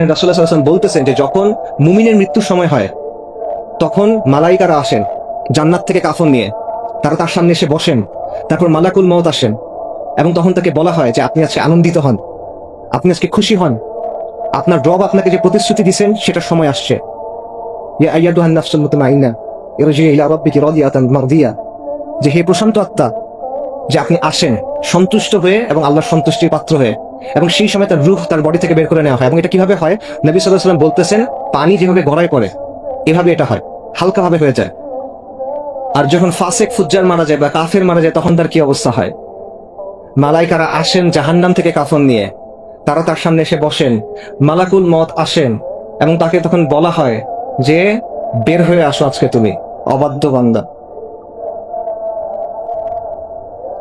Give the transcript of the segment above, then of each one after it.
রাসূলুল্লাহ সাল্লাল্লাহু আলাইহি ওয়াসাল্লাম বলতেছেন যে যখন মুমিনের মৃত্যুর সময় হয় তখন মালাইকারা আসেন জান্নাত থেকে কাফন নিয়ে, তারা তার সামনে এসে বসেন, তারপর মালাকুল মউত আসেন এবং তখন তাকে বলা হয় যে আপনি আজকে আনন্দিত হন, আপনি আজকে খুশি হন, আপনার রব আপনাকে যে প্রতিশ্রুতি দিয়েছেন সেটার সময় আসছে। ইয়া আইয়াতুহান নাফসুল মুতমাইন্না ইরজি ইলা রাব্বিকি রাদিয়াতান মারদিয়া, যে হে প্রশান্ত আত্মা, যে আপনি আসেন সন্তুষ্ট হয়ে এবং আল্লাহর সন্তুষ্টির পাত্র হয়ে, এবং সেই সময় তার রূহ তার বডি থেকে বের করে নেওয়া হয়। এবং এটা কিভাবে হয়? নবী সাল্লাল্লাহু আলাইহি ওয়াসাল্লাম বলতেছেন পানি যেভাবে গড়ায় পড়ে এভাবে এটা হয়, হালকাভাবে হয়ে যায়। আর যখন ফাসেক ফুজ্জার মারা যায় বা কাফের মারা যায় তখন তার কি অবস্থা হয়? মালাইকারা আসেন জাহান্নাম থেকে কাফন নিয়ে, তারা তার সামনে এসে বসেন, মালাকুল মউত আসেন এবং তাকে তখন বলা হয় যে বের হয়ে আসো আজকে তুমি অবাধ্য বান্দা,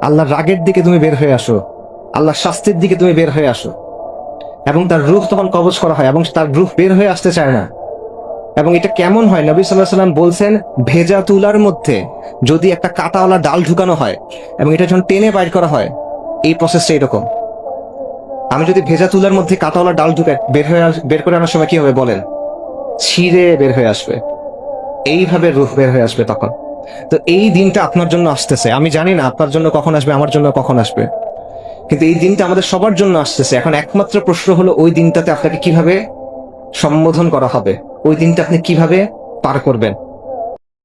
আল্লাহর রাগের দিকে তুমি বের হয়ে আসো, আল্লাহর শাস্তির দিকে তুমি বের হয়ে আসো। এবং তার রূহ তখন কবজ করা হয় এবং তার রূহ বের হয়ে আসতে চায় না। এবং এটা কেমন হয়? নবী সাল্লাল্লাহু আলাইহি ওয়াসাল্লাম বলছেন ভেজা তুলার মধ্যে যদি একটা কাঁটাওয়ালা ডাল ঢুকানো হয় এবং এটা যখন টেনে বাইর করা হয়, এই প্রসেসটা এরকম। আমি যদি ভেজা তুলার মধ্যে কাঁটাওয়ালা ডাল ঢুকাই বের করে আনার সময় কি হবে বলেন? ছিঁড়ে বের হয়ে আসবে, এইভাবে রূহ বের হয়ে আসবে তখন। তো এই দিনটা আপনার জন্য আসতেছে, আমি জানি না আপনার জন্য কখন আসবে, আমার জন্য কখন আসবে, কিন্তু এই দিনটা আমাদের সবার জন্য আসতেছে। এখন একমাত্র প্রশ্ন হলো ওই দিনটাতে আপনাকে কিভাবে সম্বোধন করা হবে, ওই দিনটা আপনি কিভাবে পার করবেন।